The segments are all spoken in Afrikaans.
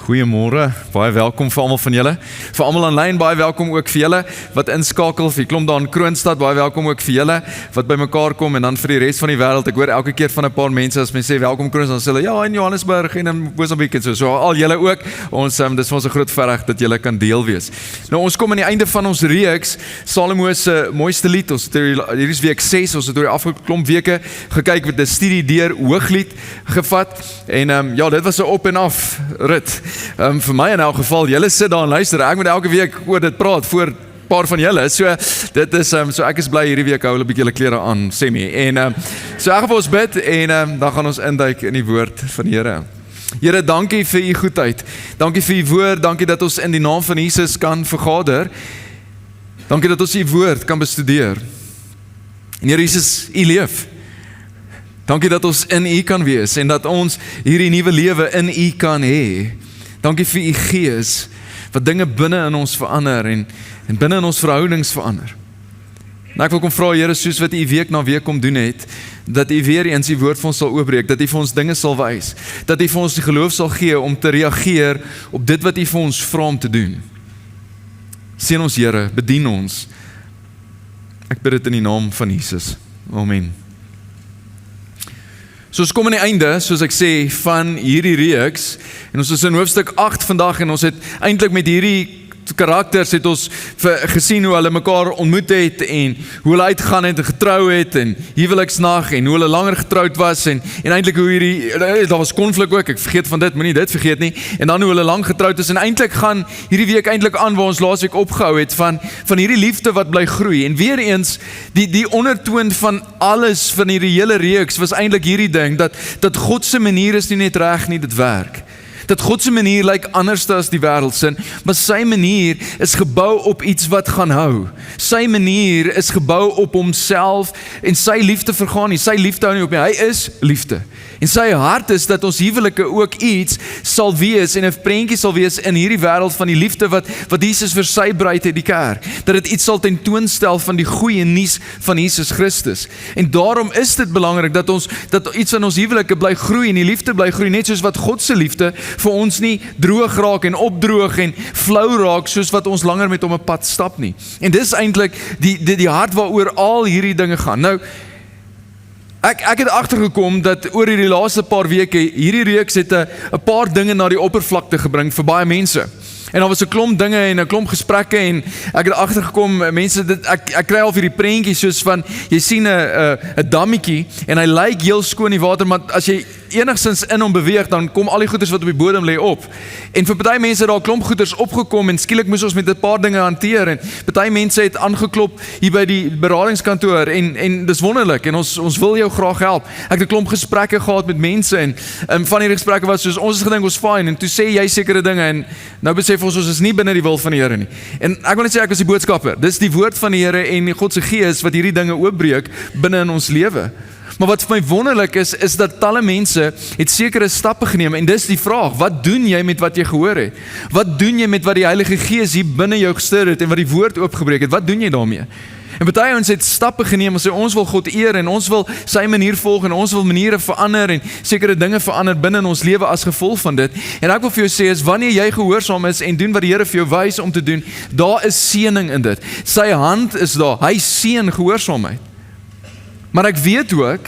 Goeiemôre, baie welkom vir almal van julle. Vir almal aanlyn, baie welkom ook vir julle wat inskakel, vir die klomp daar in Kroonstad, baie welkom ook vir julle wat bymekaar kom en dan vir die res van die wêreld. Ek hoor elke keer van 'n paar mense as mense sê welkom Kroonstad, dan sê hulle ja in Johannesburg en in Mosambik en so al julle ook. Ons dis vir ons 'n groot voorreg dat julle kan deel wees. Nou ons kom aan die einde van ons reeks Salomo se mooiste lied. Ons het hier is week 6, ons het oor die afgelope klomp weke gekyk met 'n studie deur Hooglied gevat en ja, dit was 'n op en af rit. Vir my in elk geval, julle sit daar en luister, ek moet elke week oor dit praat voor 'n paar van julle, so dit is, so ek is bly hierdie week hou hulle 'n bietjie hulle klere aan, semi, en so ek gaan vir ons bid, en dan gaan ons induik in die woord van die Here. Here, dankie vir u goedheid, dankie vir u woord, dankie dat ons in die naam van Jesus kan vergader, dankie dat ons u woord kan bestudeer, en Here Jesus, u leef, dankie dat ons in u kan wees, en dat ons hierdie nuwe lewe in u kan hê. Dankie vir u gees, wat dinge binne in ons verander, en binne in ons verhoudings verander. En ek wil kom vra, Here, soos wat u week na week kom doen het, dat u weer eens die woord vir ons sal oopbreek, dat u vir ons dinge sal wys, dat u vir ons die geloof sal gee om te reageer op dit wat u vir ons vra om te doen. Seën ons, Here, bedien ons. Ek bid dit in die naam van Jesus. Amen. So ons kom aan die einde, soos ek sê, van hierdie reeks, en ons is in hoofstuk 8 vandag, en ons het eintlik met hierdie karakters het ons gesien hoe hulle mekaar ontmoet het, en hoe hulle uitgegaan het en getrou het, en huweliksnag, en hoe hulle langer getroud was, en eintlik hoe daar was konflik ook, ek vergeet van dit, moenie dit vergeet nie, en dan hoe hulle lang getroud is, en eintlik gaan hierdie week eintlik aan, waar ons laasweek opgehou het, van hierdie liefde wat bly groei, en weer eens, die ondertoon van alles, van hierdie hele reeks, was eintlik hierdie ding, dat God se manier is nie net reg nie, dit werk. Dat God se manier lyk anders as die wêreldse, maar sy manier is gebou op iets wat gaan hou. Sy manier is gebou op homself en sy liefde vergaan nie. Sy liefde hou nie op nie. Hy is liefde. En sy hart is dat ons huwelike ook iets sal wees en 'n prentjie sal wees in hierdie wêreld van die liefde wat Jesus vir sy bruid het, die kerk. Dat dit iets sal tentoonstel van die goeie nuus van Jesus Christus. En daarom is dit belangrik dat iets in ons huwelike bly groei en die liefde bly groei, net soos wat God se liefde vir ons nie droog raak en opdroog en flou raak soos wat ons langer met hom 'n pad stap nie. En dis eintlik die hart waaroor al hierdie dinge gaan. Nou, ek het agtergekom dat oor hierdie laaste paar weke, hierdie reeks het 'n paar dinge na die oppervlakte gebring vir baie mense. En daar was 'n klomp dinge en 'n klomp gesprekke en ek het agtergekom, mense, ek kry al vir die prentjie soos van, jy sien 'n dammetjie en hy lyk heel skoon in die water, maar as jy enigstens in hom beweeg, dan kom al die goeders wat op die bodem lê op. En vir party mense het daar 'n klomp goeders opgekom en skielik moes ons met 'n paar dinge hanteer en party mense het aangeklop hier by die beradingskantoor en dis wonderlik en ons wil jou graag help. Ek het 'n klomp gesprekke gehad met mense en van hierdie gesprekke was soos, ons het gedink ons fine en toe sê jy sekere dinge en nou besef ons is nie binne die wil van die Here nie. En ek wil net sê ek was die boodskapper. Dis die woord van die Here en God se gees wat hierdie dinge oopbreek binne in ons lewe. Maar wat vir my wonderlik is dat talle mense het sekere stappe geneem en dis die vraag, wat doen jy met wat jy gehoor het? Wat doen jy met wat die Heilige Gees hier binne jou gestuur het en wat die woord oopgebreek het? Wat doen jy daarmee? En party ons het stappe geneem en sê ons wil God eer en ons wil sy manier volg en ons wil maniere verander en sekere dinge verander binne in ons lewe as gevolg van dit. En ek wil vir jou sê, is wanneer jy gehoorsaam is en doen wat die Here vir jou wys om te doen, daar is seëning in dit. Sy hand is daar, hy seën gehoorsaamheid. Maar ek weet ook,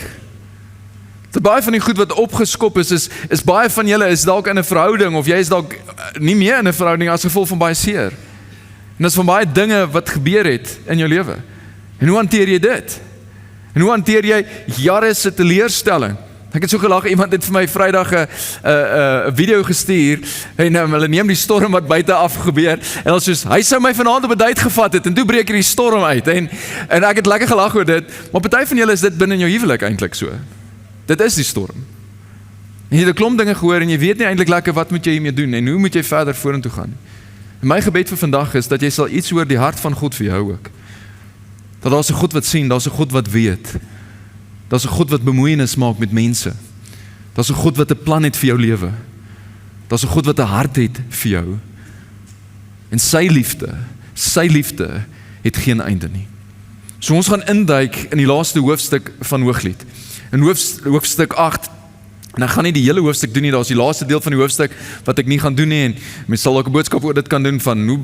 dat baie van die goed wat opgeskop is baie van julle is dalk in 'n verhouding, of jy is dalk nie meer in 'n verhouding as gevolg van baie seer. En dis van baie dinge wat gebeur het in jou lewe. En hoe hanteer jy dit? En hoe hanteer jy jare se teleurstelling? Ek het so gelag, iemand het vir my Vrydag 'n video gestuur en hulle neem die storm wat buite af gebeur en ons soos, hy sou my vanaand op 'n date gevat het en toe breek hierdie storm uit en ek het lekker gelag oor dit, maar party van julle is dit binne in jou huwelik eintlik so. Dit is die storm. En jy het 'n klomp dinge gehoor en jy weet nie eintlik lekker wat moet jy hiermee doen en hoe moet jy verder vorentoe gaan. En my gebed vir vandag is dat jy sal iets hoor die hart van God vir jou ook. Dat daar's 'n God wat sien, daar's 'n God wat weet. Daar's 'n God wat bemoeienis maak met mense. Daar's 'n God wat 'n plan het vir jou lewe. Daar's 'n God wat 'n hart het vir jou. En sy liefde het geen einde nie. So ons gaan induik in die laaste hoofstuk van Hooglied. In hoofstuk 8 En ek gaan nie die hele hoofstuk doen nie, daar is die laaste deel van die hoofstuk wat ek nie gaan doen nie, en mens sal ook 'n boodskap oor dit kan doen van hoe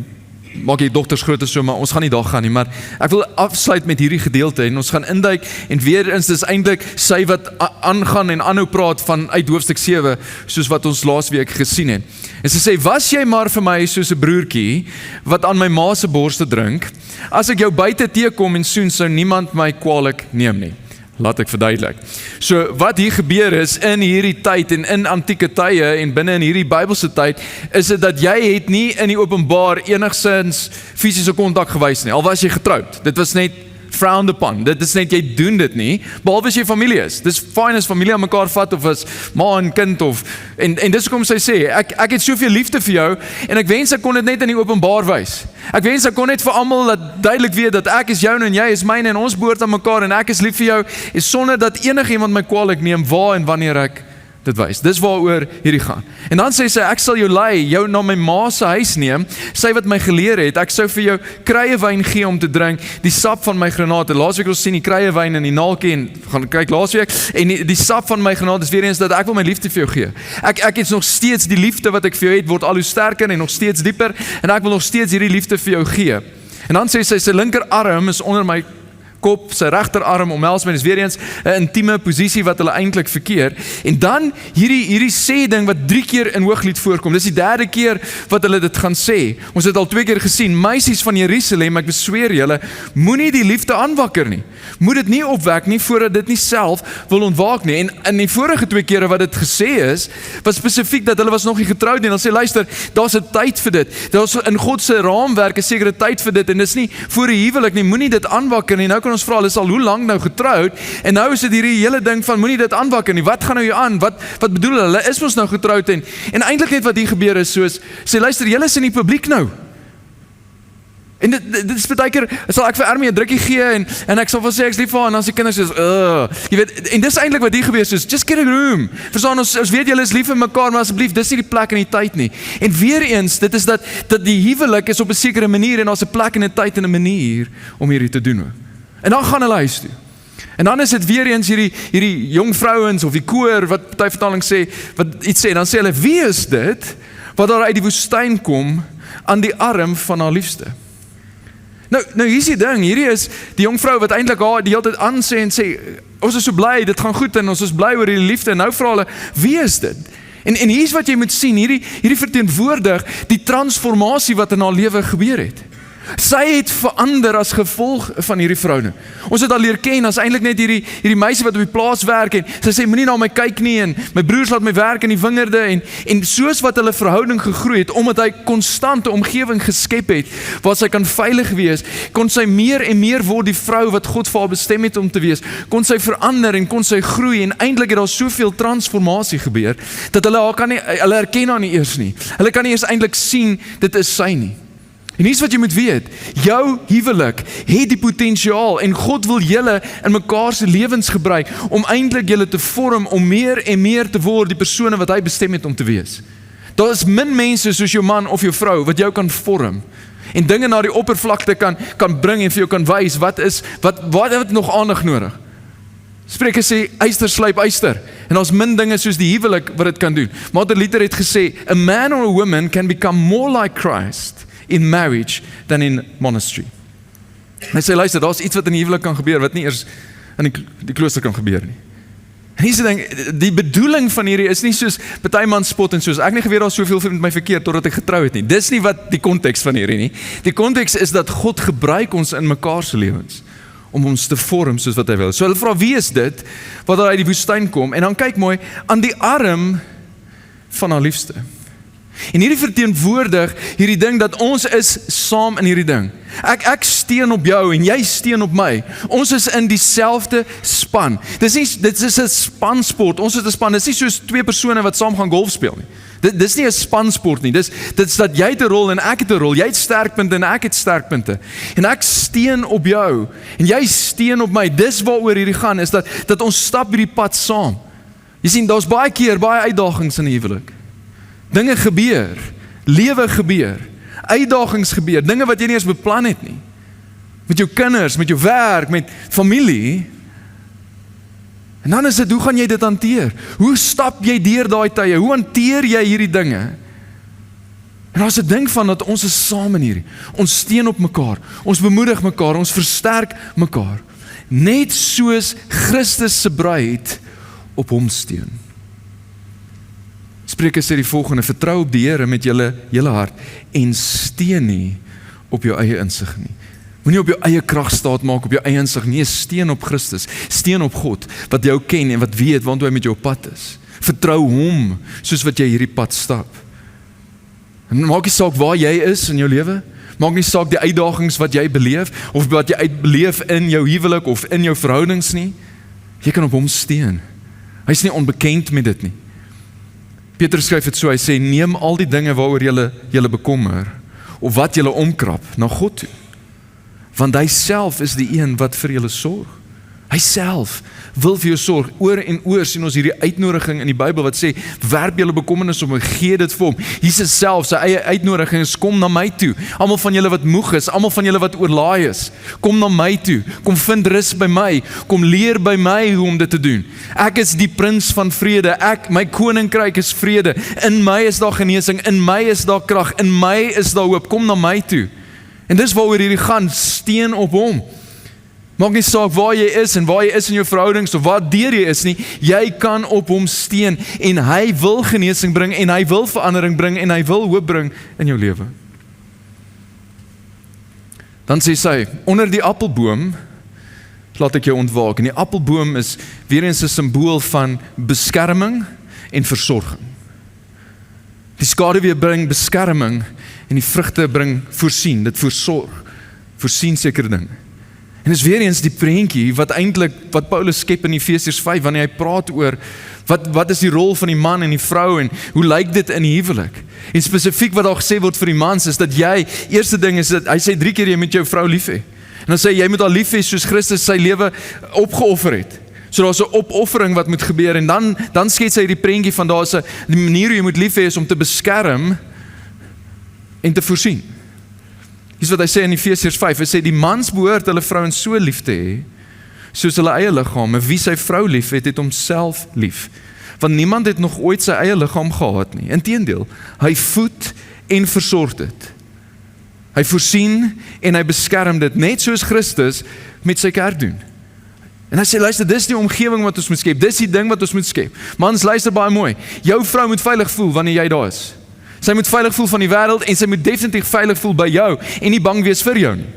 maak jy dogters groot en so, maar ons gaan nie daar gaan nie, maar ek wil afsluit met hierdie gedeelte en ons gaan induik en weer eens dis eintlik sy wat aangaan en aanhou praat van uit hoofstuk 7 soos wat ons laasweek gesien het. En sy sê, was jy maar vir my soos 'n broertjie wat aan my ma se borste drink, as ek jou buite teekom en soen sou niemand my kwaadlik neem nie. Laat ek verduidelik. So wat hier gebeur is in hierdie tyd en in antieke tye en binne in hierdie Bybelse tyd is dit dat jy het nie in die openbaar enigsins fisiese kontak gewys nie, al was jy getroud. Dit was net frowned upon. Dit is net, jy doen dit nie, behalwe as jy familie is. Dis fyn as familie aan mekaar vat of as ma en kind en dis hoekom sy sê, ek het soveel liefde vir jou en ek wens ek kon dit net in die openbaar wys. Ek wens ek kon net vir almal dat duidelik weet dat ek is joune en jy is myne en ons behoort aan mekaar en ek is lief vir jou en sonder dat enigiemand my kwaadlik neem waar en wanneer ek dit wys. Dis waaroor hierdie gaan. En dan sê sy, ek sal jou lei, jou na my ma se huis neem, sy wat my geleer het, ek sou vir jou kruiewyn gee om te drink, die sap van my granate. Laasweek ons sien die kruiewyn in die naaltjie en gaan kyk laasweek, en die sap van my granate is weer eens dat ek wil my liefde vir jou gee. Ek het nog steeds die liefde wat ek vir jou het, word al hoe sterker en nog steeds dieper, en ek wil nog steeds hierdie liefde vir jou gee. En dan sê sy, sy linkerarm is onder my kop, sy regterarm omhels my, dis weer eens 'n intieme posisie wat hulle eintlik verkeer, en dan hierdie sê ding wat 3 keer in Hooglied voorkom, dis die 3de keer wat hulle dit gaan sê. Ons het al 2 keer gesien, meisies van Jerusalem, ek besweer julle, moenie die liefde aanwakker nie, moet dit nie opwek nie, voordat dit nie self wil ontwaak nie, en in die vorige 2 kere wat dit gesê is, was spesifiek dat hulle was nog nie getroud nie, en dan sê, luister, daar's 'n tyd vir dit, daar's in God se raamwerk 'n sekere tyd vir dit, en dis nie voor die huwelik nie, moenie dit aanwakker nie. Nou kan ons vra, hulle is al hoe lank nou getroud, en nou is dit hierdie hele ding van, moenie dit aanwakker nie, wat gaan nou hier aan, wat bedoel hulle, is ons nou getroud, en eintlik net wat hier gebeur is, soos, sê, luister, julle is in die publiek nou, en dit is baie keer, sal ek vir Ermie 'n drukkie gee, en ek sal wel sê, ek is lief vir haar, en dan sê kinders soos, jy weet, en dis eintlik wat hier gebeur, soos, just get a room, verstaan, ons weet julle is lief vir mekaar, maar asseblief, dis nie die plek en die tyd nie, en weer eens, dit is dat die huwelik is op 'n sekere manier, en daar's 'n plek en 'n tyd en 'n manier, om hierdie te doen, en dan gaan hulle huis toe. En dan is dit weer eens hierdie jong vrouens of die koor wat party vertaling sê, wat iets sê, dan sê hulle, wie is dit wat daar uit die woestyn kom aan die arm van haar liefste? Nou hier is die ding, hierdie is die jong vrou wat eintlik haar die hele tyd aansê en sê, ons is so bly, dit gaan goed en ons is bly oor die liefde, en nou vra hulle, wie is dit? En hier is wat jy moet sien, hierdie verteenwoordig die transformasie wat in haar lewe gebeur het. Sy het verander as gevolg van hierdie vroue. Ons het al leer ken as eintlik net hierdie meisie wat op die plaas werk, en sy sê, moenie na my kyk nie, en my broers laat my werk in die wingerde, en soos wat hulle verhouding gegroei het, omdat hy konstante omgewing geskep het, waar sy kan veilig wees, kon sy meer en meer word die vrou wat God vir haar bestem het om te wees, kon sy verander en kon sy groei, en eintlik het daar soveel transformasie gebeur, dat hulle herken haar nie eers nie. Hulle kan nie eers eintlik sien, dit is sy nie. En hier is wat jy moet weet, jou huwelik het die potensiaal en God wil julle in mekaar se lewens gebruik om eintlik julle te vorm om meer en meer te word die persone wat hy bestem het om te wees. Daar is min mense soos jou man of jou vrou wat jou kan vorm en dinge na die oppervlakte kan bring en vir jou kan wys wat het nog aandag nodig. Spreuke sê, yster slyp yster. En daar's min dinge soos die huwelik wat dit kan doen. Martin Luther het gesê, a man or a woman can become more like Christ in marriage than in monastery. Hy sê, luister, daar is iets wat in die huwelik kan gebeur, wat nie eers in die klooster kan gebeur nie. En hier is die ding, die bedoeling van hierdie is nie soos party man spot en soos, ek nie geweet daar soveel met my verkeerd totdat ek getrou het nie. Dis nie wat die konteks van hierdie nie. Die konteks is dat God gebruik ons in mekaar se lewens om ons te vorm soos wat hy wil. So hulle vra, wie is dit wat daar uit die woestyn kom? En dan kyk mooi, aan die arm van haar liefste. En hierdie verteenwoordig hierdie ding dat ons is saam in hierdie ding. Ek steun op jou en jy steun op my. Ons is in dieselfde span. Dit is 'n spansport. Ons is 'n span. Dit is nie soos 2 persone wat saam gaan golf speel nie. Dit is nie 'n spansport nie. Dit is dat jy het 'n rol en ek het 'n rol. Jy het sterkpunte en ek het sterkpunte. En ek steun op jou en jy steun op my. Dis waaroor hierdie gaan, is dat ons stap hierdie pad saam. Jy sien, daar's baie uitdagings in die huwelik. Dinge gebeur, lewe gebeur, uitdagings gebeur, dinge wat jy nie eens beplan het nie. Met jou kinders, met jou werk, met familie. En dan is dit, hoe gaan jy dit hanteer? Hoe stap jy deur daai tye? Hoe hanteer jy hierdie dinge? En as ek dink van dat ons is saam in hierdie, ons steun op mekaar, ons bemoedig mekaar, ons versterk mekaar, net soos Christus se bruid op hom steun. Spreuke sê die volgende, vertrou op die Here met julle hart en steun nie op jou eie insig nie. Moenie op jou eie krag staat maak, op jou eie insig nie, steun op Christus, steun op God, wat jou ken en wat weet waantoe hy met jou pad is. Vertrou hom, soos wat jy hierdie pad stap. En maak nie saak waar jy is in jou lewe, maak nie saak die uitdagings wat jy beleef, of wat jy uitbeleef in jou huwelik of in jou verhoudings nie, jy kan op hom steun. Hy is nie onbekend met dit nie. Petrus skryf dit so, hy sê, neem al die dinge waaroor julle bekommer, of wat julle omkrap, na God toe. Want hy self is die een wat vir julle sorg. Hy self wil vir jou sorg. Oor en oor sien ons hierdie uitnodiging in die Bybel wat sê, werp julle bekommernis op en gee dit vir hom. Jesus self, sy eie uitnodiging is, kom na my toe. Almal van julle wat moeg is, almal van julle wat oorlaai is, kom na my toe. Kom vind rus by my. Kom leer by my hoe om dit te doen. Ek is die prins van vrede. My koninkryk is vrede. In my is daar genesing, in my is daar krag, in my is daar hoop. Kom na my toe. En dis waaroor hierdie gaan, steun op hom. Maak nie saak waar jy is en waar jy is in jou verhoudings of waar deur jy is nie, jy kan op hom steun en hy wil genesing bring en hy wil verandering bring en hy wil hoop bring in jou lewe. Dan sê sy, onder die appelboom laat ek jou ontwaak. En die appelboom is weer eens 'n simbool van beskerming en versorging. Die skaduwee bring beskerming en die vrugte bring voorsien, dit voorsien sekere dinge. En dis weer eens die prentjie wat Paulus skep in Efesiërs 5, wanneer hy praat oor wat is die rol van die man en die vrou en hoe lyk dit in die huwelik. En spesifiek wat daar gesê word vir die mans is dat eerste ding is dat hy sê 3 keer jy moet jou vrou lief hê. En dan sê jy moet haar lief hê soos Christus sy lewe opgeoffer het. So daar's 'n opoffering wat moet gebeur en dan skets hy die prentjie van die manier hoe jy moet lief hê is om te beskerm en te voorsien. Dis wat hy sê in Efesiërs 5, hy sê die mans behoort hulle vrouens so lief te hê, soos hulle eie liggame, wie sy vrou lief het homself lief. Want niemand het nog ooit sy eie liggaam gehad nie. Inteendeel, hy voed en versorg dit. Hy voorsien en hy beskerm dit, net soos Christus met sy kerk doen. En hy sê, luister, dis die omgewing wat ons moet skep, dis die ding wat ons moet skep. Mans, luister baie mooi, jou vrou moet veilig voel wanneer jy daar is. Sy moet veilig voel van die wêreld en sy moet definitief veilig voel by jou en nie bang wees vir jou nie.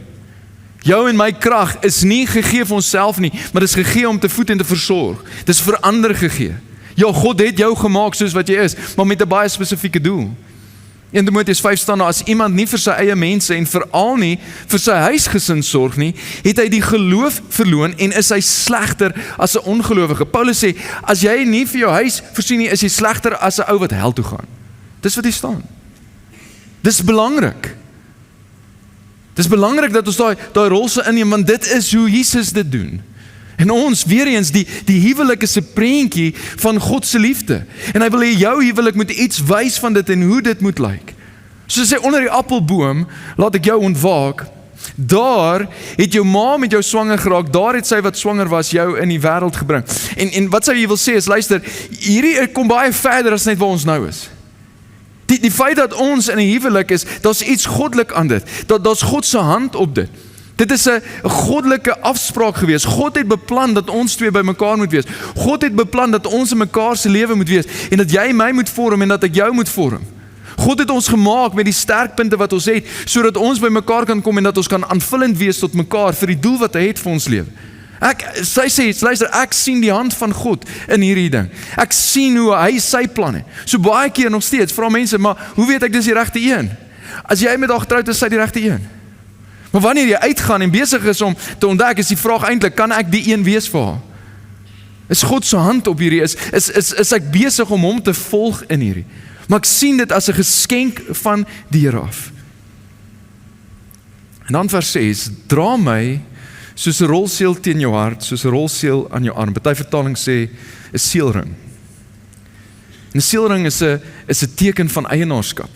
Jou en my krag is nie gegee vir onsself nie, maar dis gegee om te voed en te versorg. Dis vir ander gegee. Ja, God het jou gemaak soos wat jy is, maar met 'n baie spesifieke doel. 1 Timoteus 5 staan, as iemand nie vir sy eie mense en veral nie vir sy huisgesin sorg nie, het hy die geloof verloon en is hy slegter as 'n ongelowige. Paulus sê, as jy nie vir jou huis voorsien nie, is jy slegter as 'n ou wat hel toe gaan. Dis wat hier staan. Dis belangrik. Dis belangrik dat ons daai rol se inneem, want dit is hoe Jesus dit doen. En ons, weer eens, die huwelik is 'n prentjie van God se liefde. En hy wil hê jou huwelik moet iets wys van dit en hoe dit moet lyk. So sê, onder die appelboom, laat ek jou ontwaak. Daar het jou ma met jou swanger geraak, daar het sy wat swanger was jou in die wêreld gebring. En wat sou jy wil sê is, luister, hierdie kom baie verder as net waar ons nou is. Die feit dat ons in 'n huwelik is, daar's iets goddelik aan dit. Daar's God se hand op dit. Dit is 'n goddelike afspraak gewees. God het beplan dat ons twee by mekaar moet wees. God het beplan dat ons in mekaar se lewe moet wees en dat jy my moet vorm en dat ek jou moet vorm. God het ons gemaak met die sterkpunte wat ons het, sodat ons by mekaar kan kom en dat ons kan aanvullend wees tot mekaar vir die doel wat hy het vir ons lewe. Sy sê, luister, ek sien die hand van God in hierdie ding. Ek sien hoe hy sy plan het. So baie keer nog steeds, vra mense, maar hoe weet ek dis die regte een? As jy met haar getroud is, sy die regte een. Maar wanneer jy uitgaan en besig is om te ontdek, is die vraag eintlik, kan ek die een wees vir haar? Is God se hand op hierdie, is ek besig om hom te volg in hierdie? Maar ek sien dit as 'n geskenk van die Here af. En dan vers 6, dra my soos 'n rolseël teen jou hart, soos 'n rolseël aan jou arm. Party vertaling sê 'n seelring. 'n Seelring is 'n teken van eienaarskap.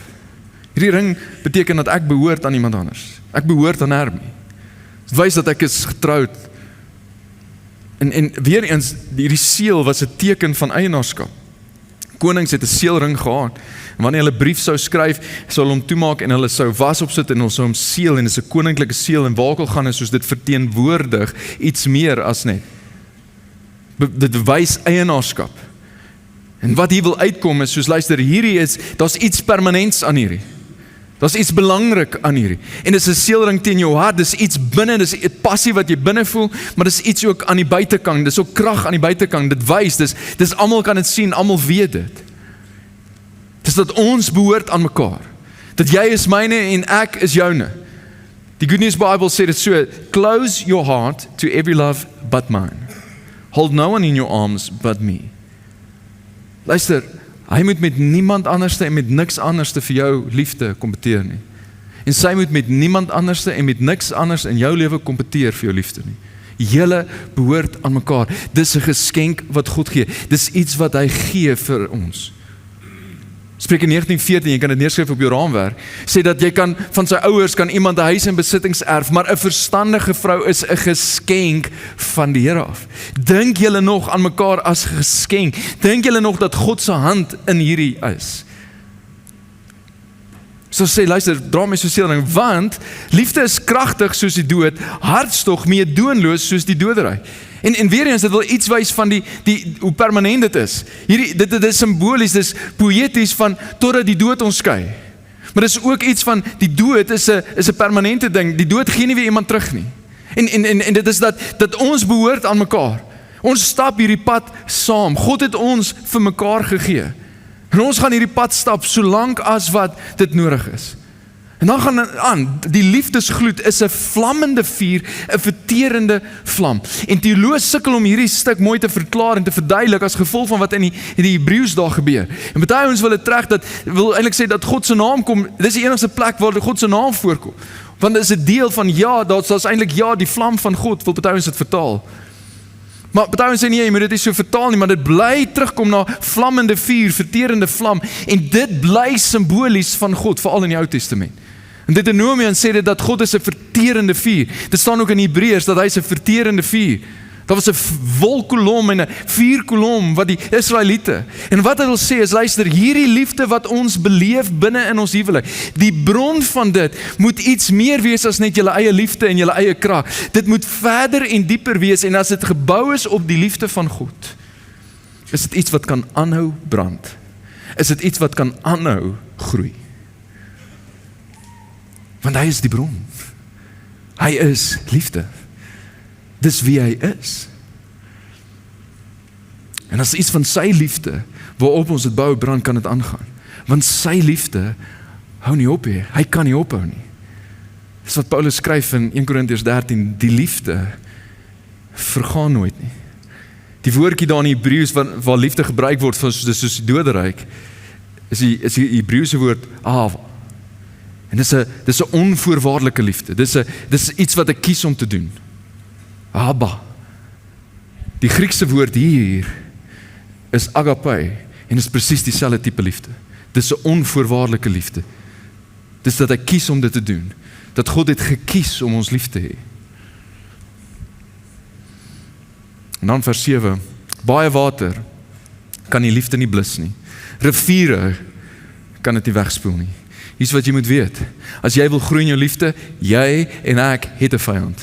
Hierdie ring beteken dat ek behoort aan iemand anders. Ek behoort aan Hermie. Dit wys dat ek is getroud En weer eens, hierdie seël was 'n teken van eienaarskap. Konings het 'n seelring gehad. En wanneer hulle 'n brief sou skryf, sou hulle hom toemaak en hulle sou was opsit en hulle sou hom seël en dit is 'n koninklike seël en waar ook al gaan is soos dit verteenwoordig iets meer as net. Dit wys eienaarskap. En wat hier wil uitkom is, soos luister, daar's iets permanents aan hierdie. Daar's iets belangrik aan hierdie. En dis 'n seelring teen jou hart, dis iets binne, dis 'n passie wat jy binne voel, maar dis iets ook aan die buitekant, dis ook krag aan die buitekant, dit wys, dis almal kan dit sien, almal weet dit. Dis dat ons behoort aan mekaar. Dat jy is myne en ek is joune. Die Good News Bible sê dit so, close your heart to every love but mine. Hold no one in your arms but me. Luister, hy moet met niemand anderste en met niks anderste vir jou liefde kompeteer nie. En sy moet met niemand anderste en met niks anders in jou lewe kompeteer vir jou liefde nie. Julle behoort aan mekaar. Dis 'n geskenk wat God gee. Dis iets wat hy gee vir ons. Spreuke 19:14, jy kan dit neerskryf op jou raamwerk, sê dat jy kan van sy ouers kan iemand 'n huis en besittings erf, maar 'n verstandige vrou is 'n geskenk van die Here af. Dink julle nog aan mekaar as geskenk? Dink julle nog dat God se hand in hierdie is? So sê, luister, dra my so seëling, want liefde is kragtig soos die dood, hartstog meedoenloos soos die dodery. En weer eens, dit wil iets wys van hoe permanent dit is. Dit is symbolies, dit is poëties van totdat die dood ons skei. Maar dit is ook iets van, die dood is 'n permanente ding, die dood gee nie weer iemand terug nie. En dit is dat ons behoort aan mekaar. Ons stap hierdie pad saam. God het ons vir mekaar gegee. En ons gaan hierdie pad stap, solank as wat dit nodig is. En dan gaan het aan, die liefdesgloed is 'n vlammende vuur, 'n verterende vlam. En teoloë sukkel om hierdie stuk mooi te verklaar en te verduidelik as gevolg van wat in die Hebreëus daar gebeur. En baie ons wil dit trek, wil eintlik sê dat God se naam kom, dis die enigste plek waar God se naam voorkom. Want dit is 'n deel van daar's eintlik die vlam van God, wil baie ons dit vertaal. Maar baie ons sê nee, jy moet dit nie so vertaal nie, maar dit bly terugkom na vlammende vuur, verterende vlam, en dit bly simbolies van God, veral in die Ou Testament. En Deuteronomium sê dit dat God is 'n verterende vuur. Dit staan ook in Hebreërs dat hy is 'n verterende vuur. Daar was 'n wolkkolom en 'n vuurkolom wat die Israeliete. En wat hy wil sê is, luister, hierdie liefde wat ons beleef binne in ons huwelik, die bron van dit moet iets meer wees as net julle eie liefde en julle eie krag. Dit moet verder en dieper wees, en as dit gebou is op die liefde van God, is dit iets wat kan aanhou brand. Is dit iets wat kan aanhou groei. Want hy is die bron. Hy is liefde. Dis wie hy is. En as iets van sy liefde, waarop ons dit bou brand, kan dit aangaan. Want sy liefde hou nie op hier. Hy kan nie ophou nie. Dis wat Paulus skryf in 1 Korintiërs 13, die liefde vergaan nooit nie. Die woordjie daar in Hebreëus waar liefde gebruik word soos die doderyk, is die Hebreëse woord ahava. En dis 'n onvoorwaardelike liefde. Dis iets wat ek kies om te doen. Abba. Die Griekse woord hier is agape, en is presies dieselfde tipe liefde. Dis 'n onvoorwaardelike liefde. Dis dat ek kies om dit te doen. Dat God het gekies om ons lief te hê. En dan vers 7, baie water kan die liefde nie blus nie. Riviere kan dit nie wegspoel nie. Hier's wat jy moet weet. As jy wil groei in jou liefde, jy en ek het 'n vyand.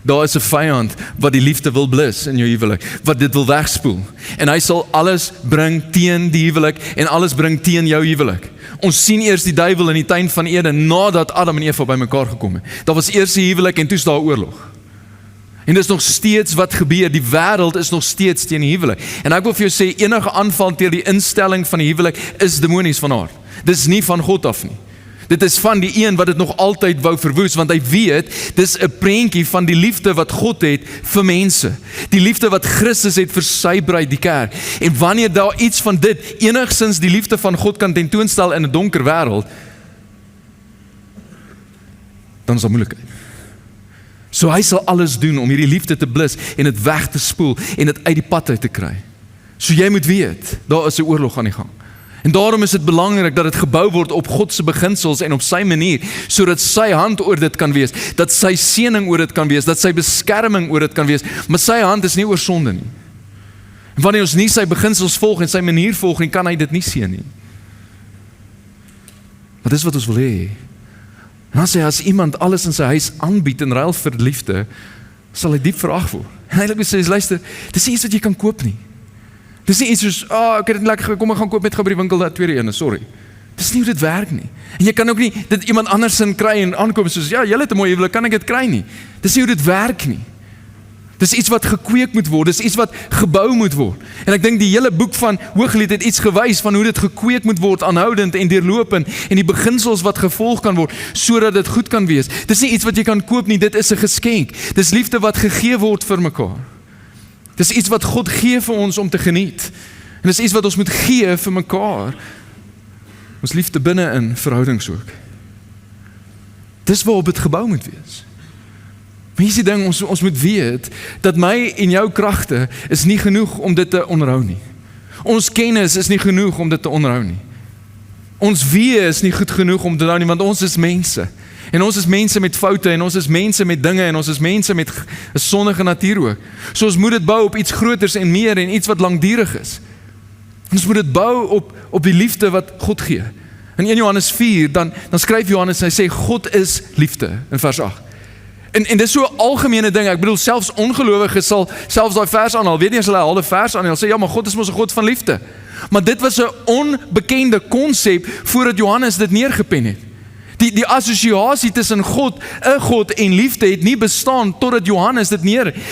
Daar is 'n vyand wat die liefde wil blus in jou huwelik, wat dit wil wegspoel. En hy sal alles bring teen die huwelik en alles bring teen jou huwelik. Ons sien eers die duiwel in die tuin van Eden nadat Adam en Eva by mekaar gekom het. Daar was eers die huwelik en toe is daar oorlog. En dit is nog steeds wat gebeur, die wêreld is nog steeds teen die huwelik. En ek wil vir jou sê, enige aanval teen die instelling van die huwelik is demonies van aard. Dit is nie van God af nie. Dit is van die een wat dit nog altyd wou verwoes, want hy weet, dis 'n prentjie van die liefde wat God het vir mense. Die liefde wat Christus het vir sy bruid, die kerk. En wanneer daar iets van dit, enigstens die liefde van God kan tentoonstel in 'n donker wêreld, dan is daar moeilikheid. So hy sal alles doen om hierdie liefde te blus en dit weg te spoel en dit uit die pad uit te kry. So jy moet weet, daar is 'n oorlog aan die gang. En daarom is dit belangrik dat dit gebou word op God se beginsels en op sy manier, sodat sy hand oor dit kan wees, dat sy seëning oor dit kan wees, dat sy beskerming oor dit kan wees, maar sy hand is nie oor sonde nie. En wanneer ons nie sy beginsels volg en sy manier volg nie, kan hy dit nie seën nie. Maar dis wat ons wil hê. En dan sê, as iemand alles in sy huis aanbied in ruil vir liefde, sal hy diep verag word. En eintlik sê, luister, dis nie iets wat jy kan koop nie. Dis nie iets soos, ek het dit lekker, kom ek gaan koop met gou by die winkel, dat tweede ene, sorry. Dis nie hoe dit werk nie. En jy kan ook nie dit iemand anders in kry en aankom soos, ja, jy het 'n mooi huwelik, kan ek dit kry nie. Dis nie hoe dit werk nie. Dis iets wat gekweek moet word, dis iets wat gebou moet word. En ek dink die hele boek van Hooglied het iets gewys van hoe dit gekweek moet word, aanhoudend en deurlopend, en die beginsels wat gevolg kan word, sodat dit goed kan wees. Dis nie iets wat jy kan koop nie, dit is 'n geskenk. Dis liefde wat gegee word vir mekaar. Dis iets wat God gee vir ons om te geniet. En dis iets wat ons moet gee vir mekaar. Ons liefde binne in verhoudings ook. Dis waarop dit gebou moet wees. Maar hier is die ding, ons moet weet, dat my en jou kragte is nie genoeg om dit te onderhou nie. Ons kennis is nie genoeg om dit te onderhou nie. Ons wee is nie goed genoeg om te onderhou nie, want ons is mense. En ons is mense met foute, en ons is mense met dinge, en ons is mense met 'n sondige natuur ook. So ons moet dit bou op iets groters en meer, en iets wat langdurig is. Ons moet dit bou op die liefde wat God gee. In 1 Johannes 4, dan skryf Johannes, hy sê, God is liefde, in vers 8. En dis so 'n algemene ding, ek bedoel, selfs ongelowiges sal selfs daai vers aanhaal, weet nie as hulle al die vers aanhaal, sê, ja, maar God is mos 'n God van liefde. Maar dit was 'n onbekende konsep, voordat Johannes dit neergepen het. Die assosiasie tussen God, 'n God en liefde het nie bestaan totdat Johannes dit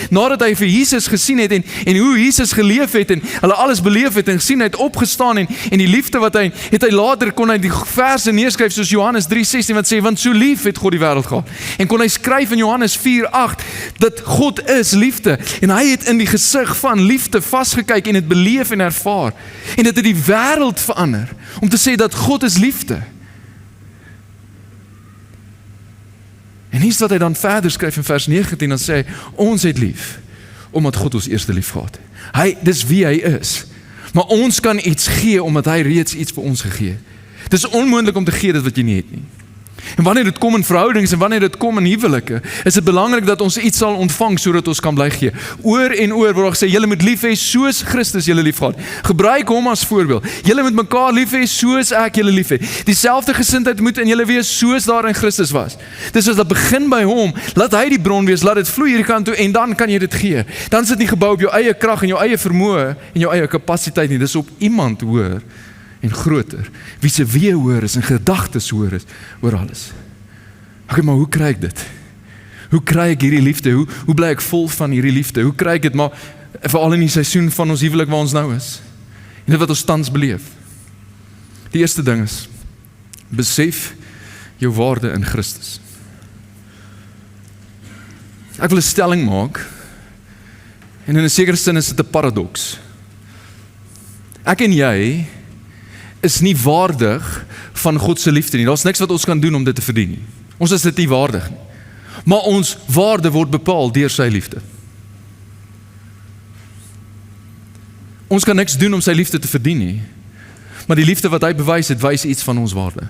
nadat hy vir Jesus gesien het en hoe Jesus geleef het en hulle alles beleef het en gesien het opgestaan en die liefde wat hy later kon hy die verse neerskryf soos Johannes 3:16 wat sê, want so lief het God die wêreld gehad. En kon hy skryf in Johannes 4:8 dat God is liefde en hy het in die gesig van liefde vasgekyk en het beleef en ervaar. En dit het die wêreld verander om te sê dat God is liefde. En hier's wat hy dan verder skryf in vers 19, dan sê hy, ons het lief, omdat God ons eerste lief gehad het. Dis wie hy is. Maar ons kan iets gee, omdat hy reeds iets vir ons gegee het. Dis onmoontlik om te gee dit wat jy nie het nie. En wanneer dit kom in verhoudings en wanneer dit kom in huwelike, is dit belangrik dat ons iets sal ontvang, sodat ons kan bly gee. Oor en oor word gesê, julle moet lief hê soos Christus julle lief gehad. Gebruik hom as voorbeeld. Julle moet mekaar lief hê soos ek julle lief het. Dieselfde gesindheid moet in julle wees soos daar in Christus was. Dis as dit begin by hom, laat hy die bron wees, laat dit vloei hierdie kant toe en dan kan jy dit gee. Dan is dit nie gebou op jou eie krag en jou eie vermoë en jou eie kapasiteit nie, dis op iemand hoër en groter, wie se wee hoër is en gedagtes hoër is oor alles. Okay, maar hoe kry ek dit? Hoe kry ek hierdie liefde? Hoe bly ek vol van hierdie liefde? Hoe kry ek dit? Maar veral in die seisoen van ons huwelik waar ons nou is. En dit wat ons tans beleef. Die eerste ding is, besef jou waarde in Christus. Ek wil 'n stelling maak, en in 'n sekere sin is dit 'n paradoks. Ek en jy is nie waardig van God se liefde nie. Daar's niks wat ons kan doen om dit te verdien nie. Ons is dit nie waardig nie. Maar ons waarde word bepaal deur sy liefde. Ons kan niks doen om sy liefde te verdien nie. Maar die liefde wat hy bewys het, wys iets van ons waarde.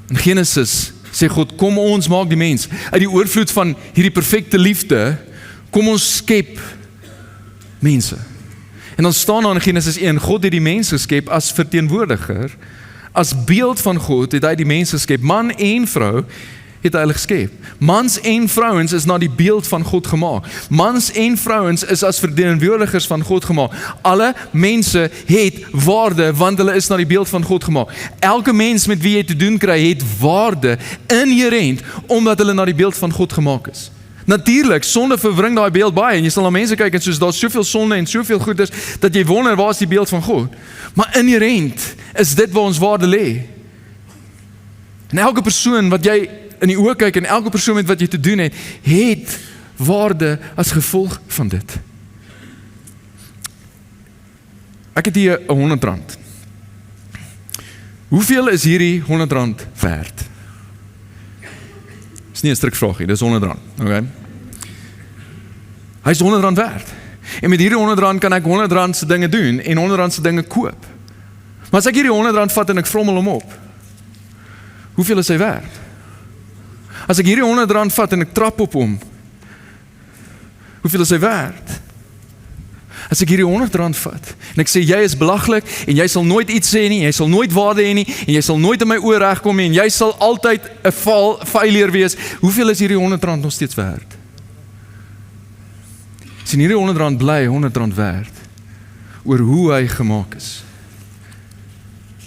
In Genesis sê God, kom ons maak die mens. Uit die oorvloed van hierdie perfekte liefde, kom ons skep mense. En dan staan daar in Genesis 1, God het die mens geskep as verteenwoordiger, as beeld van God het hy die mens geskep, man en vrou het hy hulle geskep. Mans en vrouens is na die beeld van God gemaak. Mans en vrouens is as verteenwoordigers van God gemaak. Alle mense het waarde, want hulle is na die beeld van God gemaak. Elke mens met wie jy te doen kry, het waarde inherent, omdat hulle na die beeld van God gemaak is. Natuurlik, sonde verwring daai beeld baie, en jy sal na mense kyk en soos daar's soveel sonde en soveel goeders, dat jy wonder, waar is die beeld van God? Maar inherent is dit waar ons waarde lê. En elke persoon wat jy in die oë kyk, en elke persoon met wat jy te doen het waarde as gevolg van dit. Ek het hier R100. Hoeveel is hierdie R100 werd? Dis nie 'n strikvragie, dis R100, okay? Hy is R100 werd. En met hierdie R100 kan ek R100 se dinge doen en R100 se dinge koop. Maar as ek hierdie R100 vat en ek vrommel hom op, hoeveel is hy werd? As ek hierdie R100 vat en ek trap op hom, hoeveel is hy werd? As ek hierdie R100 vat en ek sê jy is belaglik en jy sal nooit iets sê nie, jy sal nooit waarde hê nie en jy sal nooit in my oor regkom nie en jy sal altyd 'n failure wees, hoeveel is hierdie R100 nog steeds werd? Sien, hierdie R100 bly R100 werd oor hoe hy gemaak is.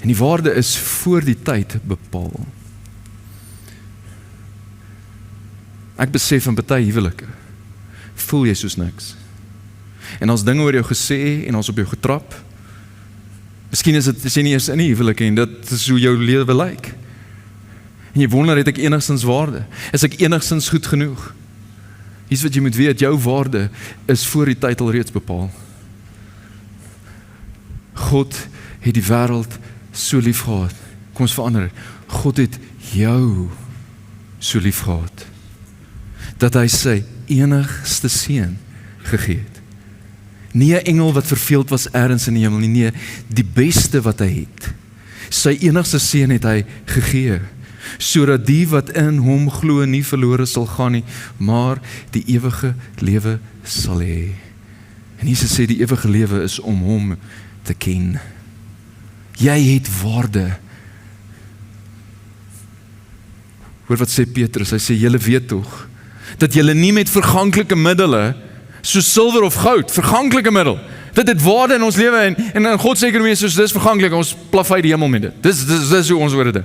En die waarde is voor die tyd bepaal. Ek besef in baie huwelike, voel jy soos niks. En as dinge oor jou gesê en as op jou getrap, miskien is dit nie eens in die huwelike en dit is hoe jou lewe lyk. En jy wonder, het ek enigstens waarde? Is ek enigstens goed genoeg? Hier's wat jy moet weet, jou waarde is voor die tyd al reeds bepaal. God het die wêreld so lief gehad. Kom ons verander dit. God het jou so lief gehad, dat hy sy enigste seun gegee het. Nie 'n engel wat verveeld was ergens in die hemel nie, nee, die beste wat hy het. Sy enigste seun het hy gegee, sodat die wat in hom glo nie verlore sal gaan nie, maar die ewige lewe sal hê. En Jesus sê die ewige lewe is om hom te ken. Jy het waarde. Hoor wat sê Petrus, hy sê, julle weet tog, dat julle nie met verganklike middele, soos silwer of goud, verganklike middel, dit het waarde in ons lewe, en in God sê ekonomie, soos dis verganklik, ons plafy die hemel met dit. Dis hoe ons hoor dit.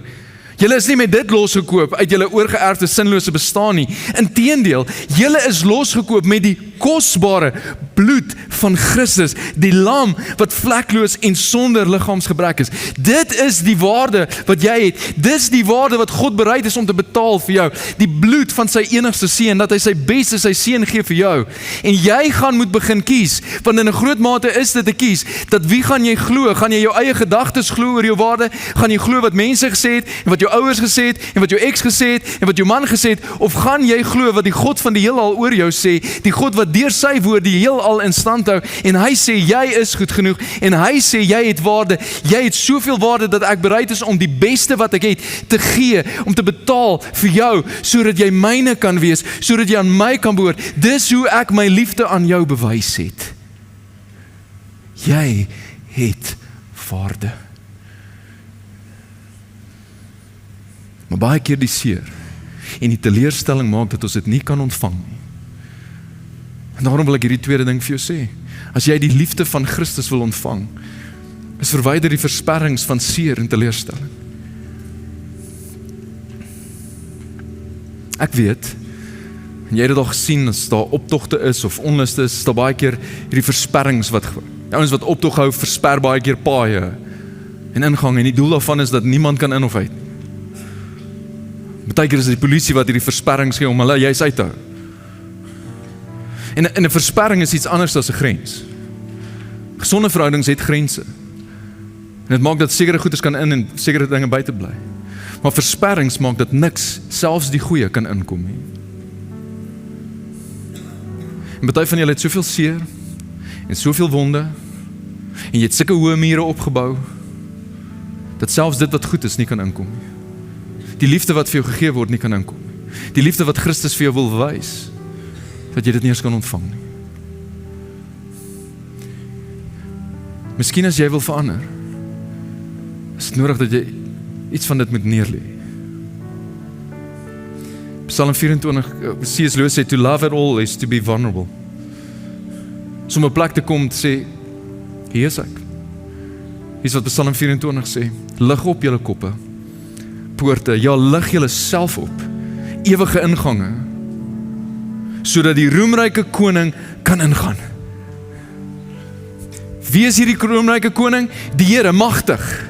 Julle is nie met dit losgekoop uit julle oorgeerfde sinlose bestaan nie. Inteendeel, julle is losgekoop met die kosbare bloed van Christus, die lam wat vlekloos en sonder liggaamsgebrek is. Dit is die waarde wat jy het. Dis die waarde wat God bereid is om te betaal vir jou. Die bloed van sy enigste seun, dat hy sy beste, sy seun gee vir jou. En jy gaan moet begin kies, want in 'n groot mate is dit te kies, dat wie gaan jy glo? Gaan jy jou eie gedagtes glo oor jou waarde? Gaan jy glo wat mense gesê het, en wat jou ouers gesê het, en wat jou ex gesê het, en wat jou man gesê het, of gaan jy glo wat die God van die heelal oor jou sê, die God wat deur sy woord die heelal in stand hou, en hy sê jy is goed genoeg, en hy sê jy het waarde, jy het soveel waarde dat ek bereid is om die beste wat ek het te gee, om te betaal vir jou, sodat jy myne kan wees, sodat jy aan my kan behoort. Dis hoe ek my liefde aan jou bewys het. Jy het waarde. Maar baie keer die seer en die teleurstelling maak dat ons dit nie kan ontvang nie. En daarom wil ek hierdie tweede ding vir jou sê. As jy die liefde van Christus wil ontvang, is verwyder die versperrings van seer en teleurstelling. Ek weet, en jy het dit al gesien, as daar optogte is of onluste is daar baie keer hierdie versperrings wat, ouens wat optog hou, versper baie keer paaie en ingang, en die doel daarvan is dat niemand kan in of uit. Baie keer is die polisie wat hierdie versperrings gee om hulle juist uit te hou. En 'n versperring is iets anders as 'n grens. Gesonde verhoudings het grense. En dit maak dat sekere goeders kan in en sekere dinge buite bly. Maar versperrings maak dat niks, selfs die goeie, kan inkom nie. En baie van julle het soveel seer en soveel wonde en jy het sulke hoë mure opgebou dat selfs dit wat goed is nie kan inkom nie. Die liefde wat vir jou gegee word nie kan inkom nie. Die liefde wat Christus vir jou wil wys, dat jy dit nie eens kan ontvang nie. Miskien as jy wil verander, is dit nodig dat jy iets van dit moet neerlê. Psalm 24, C.S. Lewis sê, to love at all is to be vulnerable. So om 'n plek te kom te sê, hier is ek. Hier is wat Psalm 24 sê, lig op julle koppe, poorte, ja, lig julle self op, ewige ingange, sodat die roemryke koning kan ingaan. Wie is hierdie roemryke koning? Die Here, magtig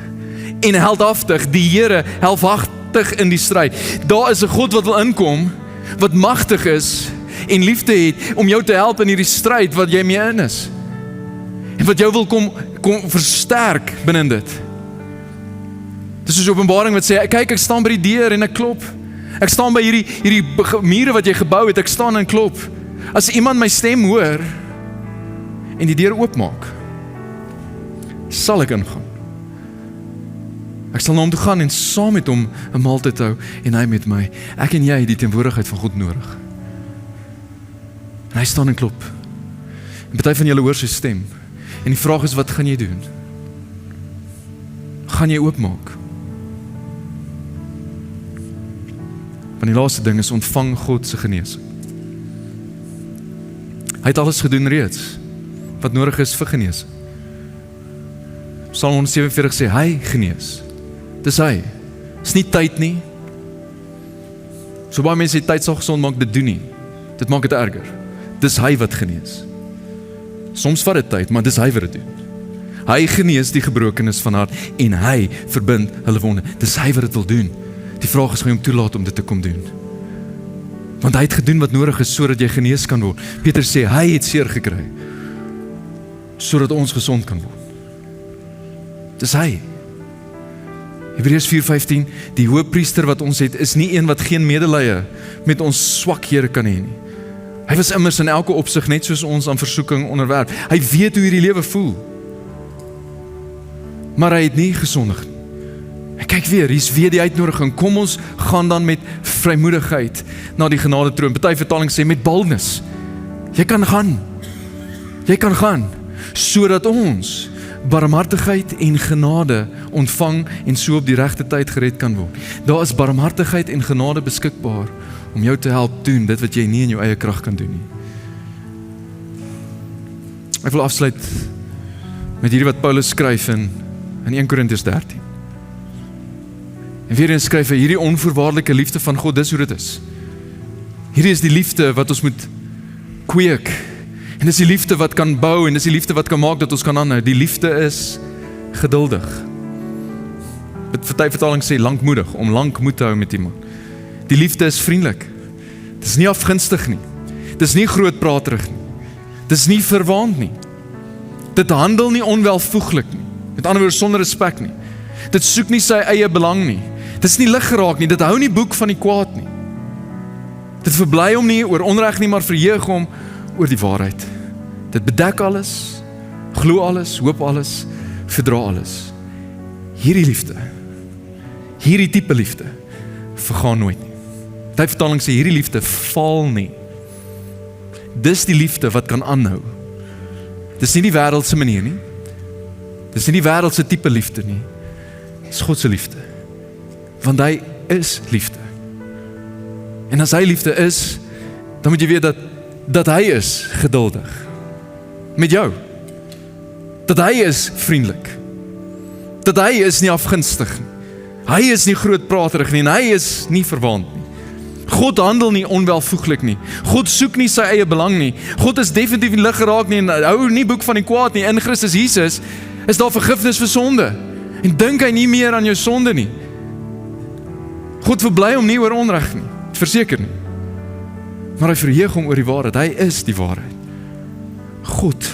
en heldhaftig, die Here heldhaftig in die stryd. Daar is 'n God wat wil inkom, wat magtig is en liefde het om jou te help in hierdie stryd wat jy mee in is. En wat jou wil kom versterk binne dit. Dis soos Openbaring wat sê, kyk, ek staan by die deur en ek klop. Ek staan by hierdie mure wat jy gebou het, ek staan en klop. As iemand my stem hoor en die deur oopmaak, sal ek ingaan. Ek sal na hom toe gaan en saam met hom 'n maaltyd hou en hy met my. Ek en jy het die teenwoordigheid van God nodig. En hy staan en klop. En party van julle hoor sy stem. En die vraag is, wat gaan jy doen? Gaan jy oopmaak? Want die laaste ding is, ontvang God se genesing. Hy het alles gedoen reeds, wat nodig is vir genesing. Psalm 147 sê, hy genees. Dis hy. Dis nie tyd nie. So baie mense sê, tyd sal gesond maak, dit doen nie. Dit maak dit erger. Dis hy wat genees. Soms vat dit tyd, maar dis hy wat dit doen. Hy genees die gebrokenis van hart en hy verbind hulle wonde. Dis hy wat dit wil doen. Die vraag is, gaan jy hom toelaat om dit te kom doen? Want hy het gedoen wat nodig is, sodat jy genees kan word. Peter sê, hy het seer gekry, sodat ons gesond kan word. Dis hy. Hebreërs 4:15, die hoëpriester wat ons het, is nie een wat geen medelee met ons swakhede kan hê nie. Hy was immers in elke opsig net soos ons aan versoeking onderwerp. Hy weet hoe hierdie lewe voel. Maar hy het nie gesondig nie. En kyk weer, hier is weer die uitnodiging. Kom ons gaan dan met vrymoedigheid na die genadetroon. Party vertaling sê met boldness. Jy kan gaan. Jy kan gaan, sodat ons barmhartigheid en genade ontvang en so op die regte tyd gered kan word. Daar is barmhartigheid en genade beskikbaar om jou te help doen dit wat jy nie in jou eie krag kan doen nie. Ek wil afsluit met hierdie wat Paulus skryf in 1 Korintiërs 13. En weer eens skryf hy, hierdie onvoorwaardelike liefde van God, dis hoe dit is. Hierdie is die liefde wat ons moet kweek. En dis die liefde wat kan bou, en dis die liefde wat kan maak dat ons kan aanhou. Die liefde is geduldig. Party vertaling sê lankmoedig, om lank moed te hou met iemand. Die liefde is vriendelik. Dit is nie afgunstig nie. Dit is nie grootpraterig nie. Dit is nie verwaand nie. Dit handel nie onwelvoeglik nie. Met ander woorde, sonder respek nie. Dit soek nie sy eie belang nie. Dit is nie lig geraak nie. Dit hou nie boek van die kwaad nie. Dit verbly hom nie oor onreg nie, maar verheug hom oor die waarheid. Dit bedek alles, glo alles, hoop alles, verdra alles. Hierdie liefde, hierdie tipe liefde, vergaan nooit nie. Die vertaling sê, hierdie liefde val nie. Dis die liefde wat kan aanhou. Dis nie die wêreldse manier nie. Dis nie die wêreldse tipe liefde nie. Dis God se liefde. Want hy is liefde. En as hy liefde is, dan moet jy weet dat hy is geduldig met jou. Dat hy is vriendelik. Dat hy is nie afgunstig nie. Hy is nie grootpraterig nie en hy is nie verwaand nie. God handel nie onwelvoeglik nie. God soek nie sy eie belang nie. God is definitief nie lig geraak nie en hou nie boek van die kwaad nie. In Christus Jesus is daar vergifnis vir sonde. En dink hy nie meer aan jou sonde nie. God verbly hom nie oor onreg nie. Verseker nie. Maar hy verheug hom oor die waarheid. Hy is die waarheid. God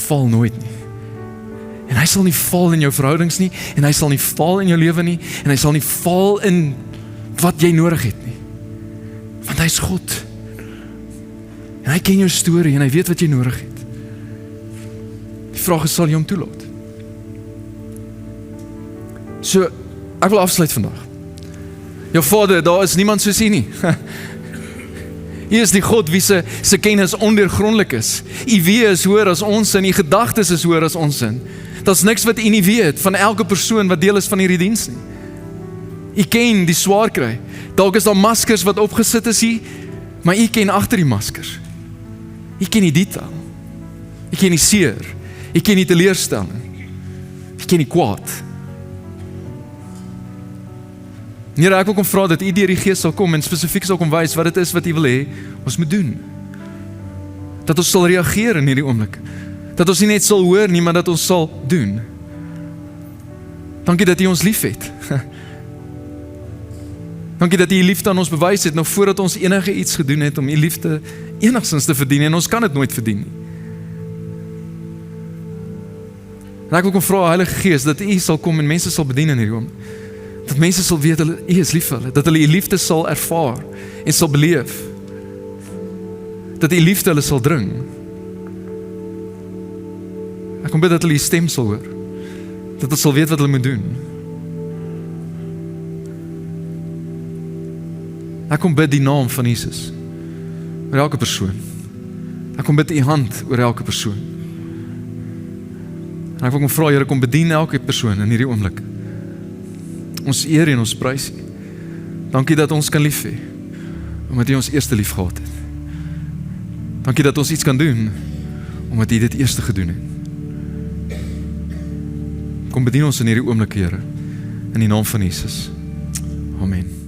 val nooit nie. En hy sal nie val in jou verhoudings nie, en hy sal nie val in jou lewe nie, en hy sal nie val in wat jy nodig het nie. Want hy is God. En hy ken jou storie, en hy weet wat jy nodig het. Die vraag is, sal jy hom toelaat? So, ek wil afsluit vandag. Jou Vader, daar is niemand soos U nie. U is die God wie se kennis ondeurgrondelik is. U weet is hoër as ons sin, U gedagtes is hoër as ons sin. Daar's niks wat U nie weet van elke persoon wat deel is van hierdie diens nie. U ken die swaar kry. Dalk is daar maskers wat opgesit is hier, maar U ken agter die maskers. U ken die detail. U ken die seer. U ken die teleurstelling. U ken die kwaad. Here, ek wil kom vra dat U deur die Gees sal kom en spesifiek sal kom wys wat dit is wat U wil hê ons moet doen. Dat ons sal reageer in hierdie oomblik. Dat ons nie net sal hoor nie, maar dat ons sal doen. Dankie dat U ons liefhet. Dankie dat U U liefde aan ons bewys het, nog voordat ons enige iets gedoen het om U liefde enigstens te verdien, en ons kan dit nooit verdien nie. En ek wil kom vra, Heilige Gees, dat U sal kom en mense sal bedien in hierdie oomblik. Dat mense sal weet, U is lief vir hulle, dat hulle U liefde sal ervaar en sal beleef. Dat U liefde hulle sal dring. kom bid dat hulle die stem sal hoor. Dat hulle sal weet wat hulle moet doen. Ek kom bid die naam van Jesus oor elke persoon. Ek kom bid u hand oor elke persoon. En ek wil kom vra, Here, kom bedien elke persoon in hierdie oomblik. Ons eer en ons prys U. Dankie dat ons kan lief hê, omdat U ons eerste lief gehad het. Dankie dat ons iets kan doen, omdat U dit eerste gedoen het. Kom bedien ons in hierdie oomblik, Here, in die naam van Jesus. Amen.